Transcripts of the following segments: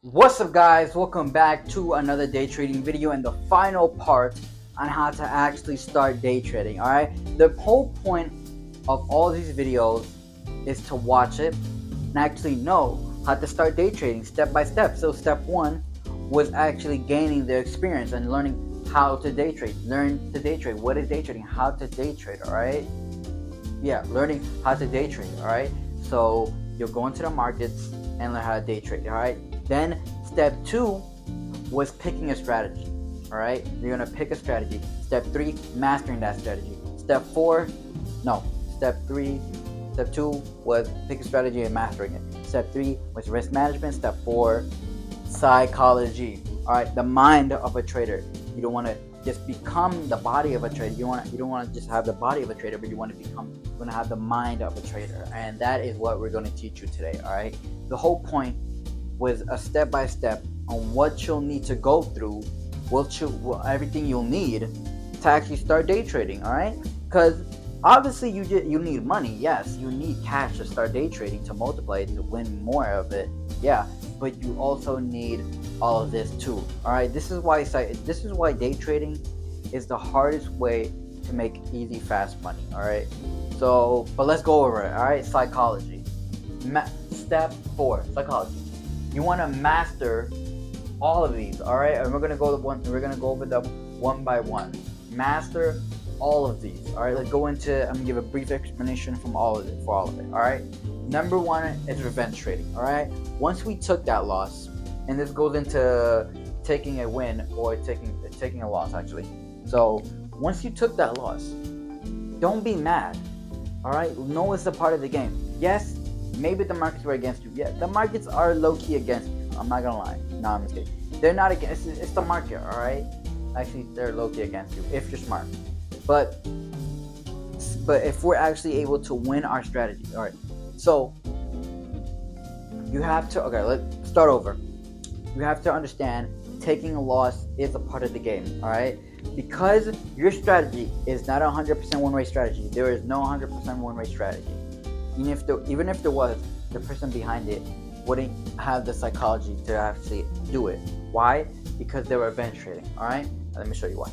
What's up, guys? Welcome back to another day trading video and the final part on how to actually start day trading. All right, the whole point of all these videos is to watch it and actually know how to start day trading step by step. So step one was actually gaining the experience and learning how to day trade. Learn to day trade. What is day trading? How to day trade. All right, yeah, learning how to day trade. All right, so you'll go into the markets and learn how to day trade. All right, then step two was picking a strategy. All right, you're gonna pick a strategy. Step three, mastering that strategy. Step four, no, step three, step two was pick a strategy and mastering it. Step three was risk management. Step four, psychology. All right, the mind of a trader. You don't want to just become the body of a trader. You don't want to just have the body of a trader, but you want to become, you want to have the mind of a trader, and that is what we're going to teach you today. All right, the whole point was a step by step on what you'll need to go through, everything you'll need to actually start day trading. All right, because obviously you need money. Yes, you need cash to start day trading, to multiply it, to win more of it. Yeah, but you also need all of this too. All right, this is why day trading is the hardest way to make easy fast money. All right, so but let's go over it. All right, psychology. Step four, psychology. You want to master all of these. All right, and we're gonna go over them one by one. Master all of these. All right, let's go into. I'm gonna give a brief explanation from all of it for all of it. All right. Number one is revenge trading. All right. Once we took that loss, and this goes into taking a win or taking a loss actually. So once you took that loss, don't be mad. All right. No, it's a part of the game. Yes, maybe the markets were against you. Yeah, the markets are low key against you. I'm not gonna lie. No, I'm just kidding. They're not against. It's the market. All right. Actually, they're low key against you if you're smart. But if we're actually able to win our strategy, all right. So you have to. Okay, let's start over. You have to understand taking a loss is a part of the game. All right. Because your strategy is not a 100% one-way strategy. There is no 100% one-way strategy. Even if there was, the person behind it wouldn't have the psychology to actually do it. Why? Because they were revenge trading. All right, let me show you why.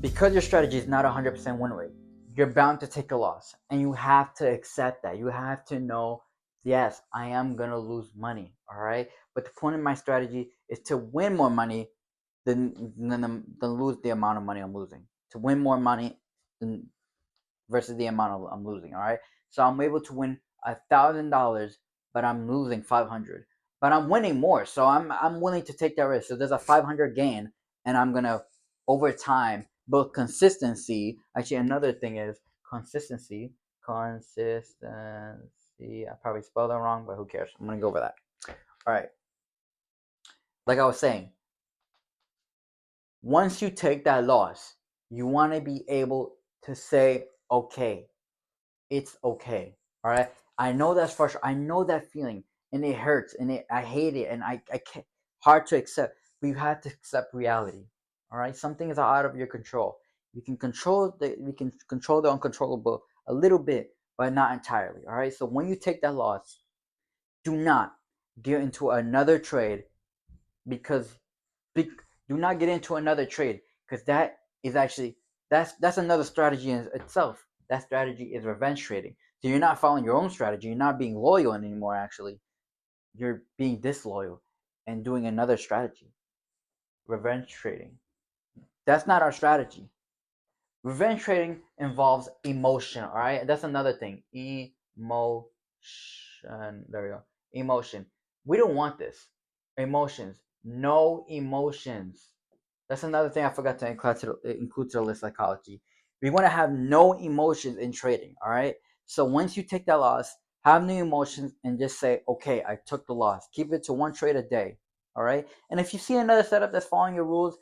Because your strategy is not 100% win rate, you're bound to take a loss, and you have to accept that. You have to know, yes, I am gonna lose money. All right, but the point of my strategy is to win more money than lose the amount of money I'm losing. To win more money than versus the amount of I'm losing. All right, so I'm able to win $1,000, but I'm losing 500. But I'm winning more, so I'm willing to take that risk. So there's a 500 gain, and I'm gonna over time build consistency. Actually, another thing is consistency. Consistency. I probably spelled that wrong, but who cares? I'm gonna go over that. All right. Like I was saying, once you take that loss, you want to be able to say, okay, it's okay. All right. I know that's frustrating. I know that feeling, and it hurts, and I hate it, and I can't. Hard to accept. But you have to accept reality. All right. Something is out of your control. We can control the uncontrollable a little bit, but not entirely. All right. So when you take that loss, do not get into another trade because be, do not get into another trade because that is actually that's another strategy in itself. That strategy is revenge trading. So you're not following your own strategy. You're not being loyal anymore. Actually, you're being disloyal and doing another strategy. Revenge trading. That's not our strategy. Revenge trading involves emotion. All right, that's another thing. Emotion. There we go. Emotion. We don't want this. Emotions. No emotions. That's another thing I forgot to include to the list psychology. We want to have no emotions in trading. All right. So once you take that loss, have no emotions and just say, okay, I took the loss. Keep it to one trade a day. All right. And if you see another setup that's following your rules,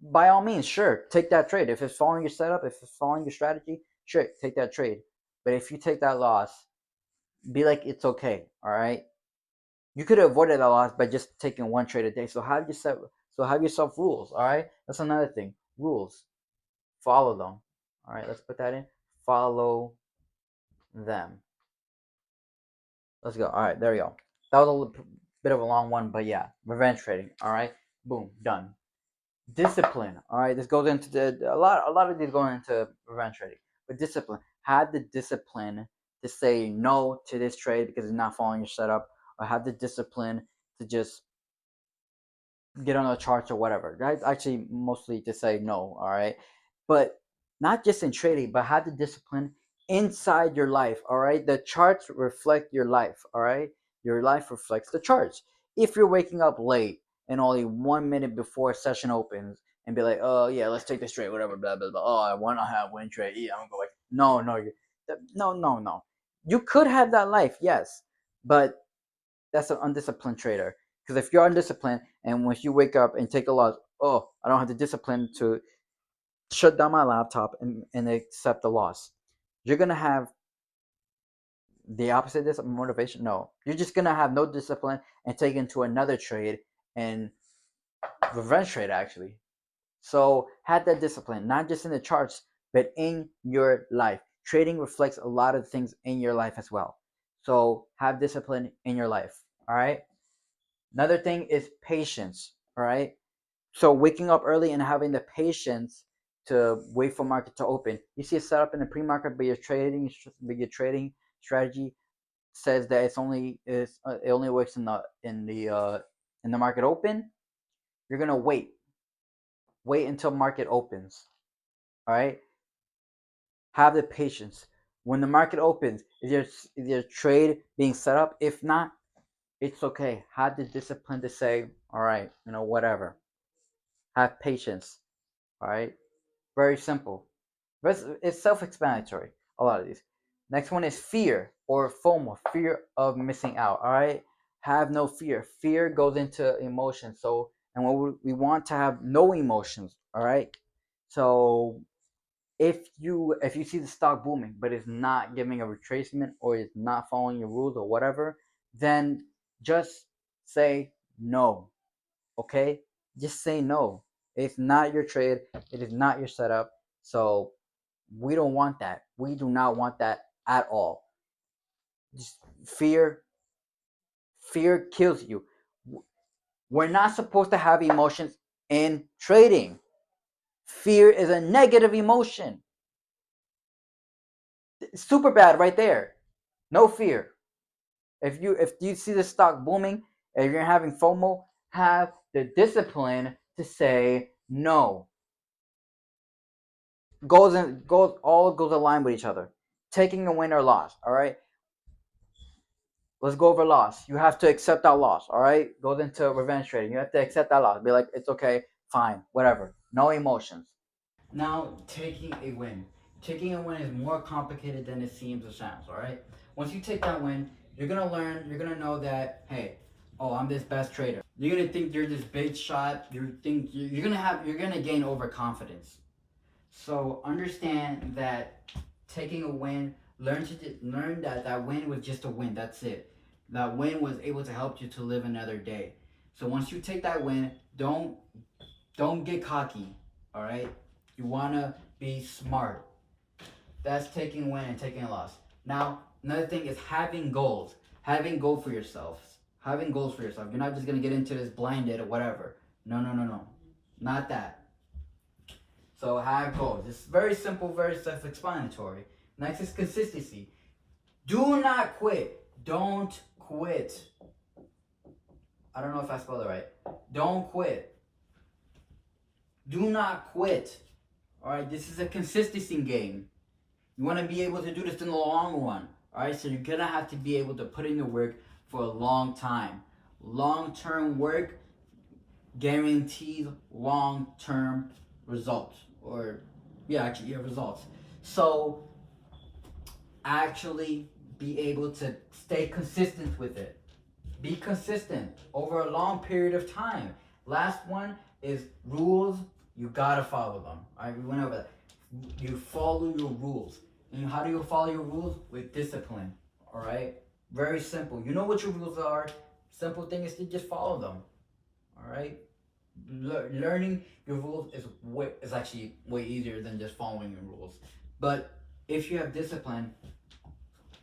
by all means, sure, take that trade. If it's following your setup, if it's following your strategy, sure, take that trade. But if you take that loss, be like it's okay. All right. You could have avoided that loss by just taking one trade a day. So have yourself rules. All right. That's another thing. Rules. Follow them. All right. Let's put that in. Follow them. Let's go. All right. There we go. That was Bit of a long one, but yeah, revenge trading. All right, boom, done. Discipline. All right, this goes into a lot of these going into revenge trading, but discipline. Have the discipline to say no to this trade because it's not following your setup, or have the discipline to just get on the charts or whatever. Right? Actually, mostly to say no. All right, but not just in trading, but have the discipline inside your life. All right, the charts reflect your life. All right, your life reflects the charts. If you're waking up late and only 1 minute before session opens and be like, oh yeah, let's take this trade, whatever, blah blah blah. Oh, I want to have win trade. Yeah, I'm gonna go like, no, no, no, no, no. You could have that life, yes, but that's an undisciplined trader. Because if you're undisciplined and once you wake up and take a loss, oh, I don't have the discipline to shut down my laptop and accept the loss. You're gonna have the opposite of this motivation. No, you're just gonna have no discipline and take into another trade and revenge trade actually. So have that discipline, not just in the charts, but in your life. Trading reflects a lot of things in your life as well. So have discipline in your life. All right. Another thing is patience. All right. So waking up early and having the patience to wait for market to open. You see a setup in the pre-market, but your trading strategy says that it only works in the market open. You're gonna wait until market opens. All right. Have the patience. When the market opens, is your trade being set up? If not, it's okay. Have the discipline to say, all right, whatever. Have patience. All right. Very simple. It's self-explanatory. A lot of these. Next one is fear or FOMO, fear of missing out. All right. Have no fear. Fear goes into emotion. So, and what we want to have no emotions. All right. So if you see the stock booming but it's not giving a retracement or it's not following your rules or whatever, then just say no. Okay, just say no. It's not your trade. It is not your setup. So we don't want that. We do not want that at all. Just fear kills you. We're not supposed to have emotions in trading. Fear is a negative emotion. It's super bad right there. No fear. If you see the stock booming, if you're having FOMO, have the discipline to say no. Goes aligned with each other. Taking a win or loss. All right. Let's go over loss. You have to accept that loss. All right. Goes into revenge trading. You have to accept that loss. Be like, it's okay, fine, whatever. No emotions. Now, taking a win. Taking a win is more complicated than it seems or sounds, all right? Once you take that win, you're going to learn, you're going to know that, hey, oh, I'm this best trader. You're going to think you're this big shot. You're going to gain overconfidence. So, understand that taking a win, learn that that win was just a win. That's it. That win was able to help you to live another day. So, once you take that win, don't get cocky, all right? You want to be smart. That's taking a win and taking a loss. Now, another thing is having goals. Having goals for yourself. Having goals for yourself. You're not just going to get into this blinded or whatever. No, no, no, no. Not that. So have goals. It's very simple, very self-explanatory. Next is consistency. Do not quit. Don't quit. I don't know if I spelled it right. Don't quit. Do not quit. All right, this is a consistency game. You want to be able to do this in the long run. All right, so you're gonna have to be able to put in the work for a long time. Long-term work guarantees long-term results, or yeah, actually, yeah, results. So actually be able to stay consistent with it. Be consistent over a long period of time. Last one is rules. You gotta follow them. All right, we went over that. You follow your rules. And how do you follow your rules? With discipline. All right, very simple. You know what your rules are. Simple thing is to just follow them. All right. Learning your rules is actually way easier than just following your rules. But if you have discipline,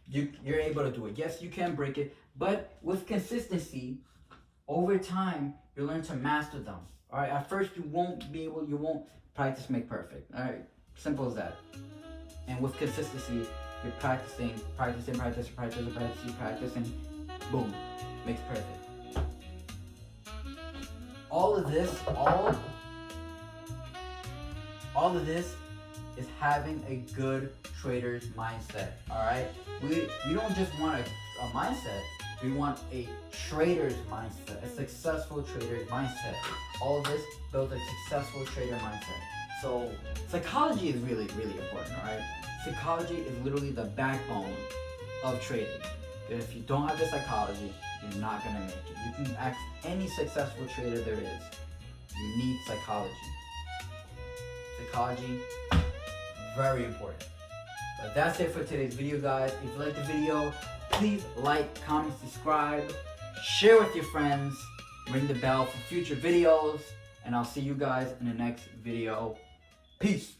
you're able to do it. Yes, you can break it, but with consistency, Over time, you'll learn to master them. All right. At first, you won't practice make perfect. All right. Simple as that. And with consistency, you're practicing, boom, makes perfect. All of this is having a good trader's mindset. All right. We don't just want a mindset. We want a trader's mindset, a successful trader's mindset. All of this builds a successful trader mindset. So psychology is really, really important, all right? Psychology is literally the backbone of trading. If you don't have the psychology, you're not gonna make it. You can ask any successful trader there is. You need psychology. Psychology, very important. But that's it for today's video, guys. If you liked the video, please like, comment, subscribe, share with your friends, ring the bell for future videos, and I'll see you guys in the next video. Peace.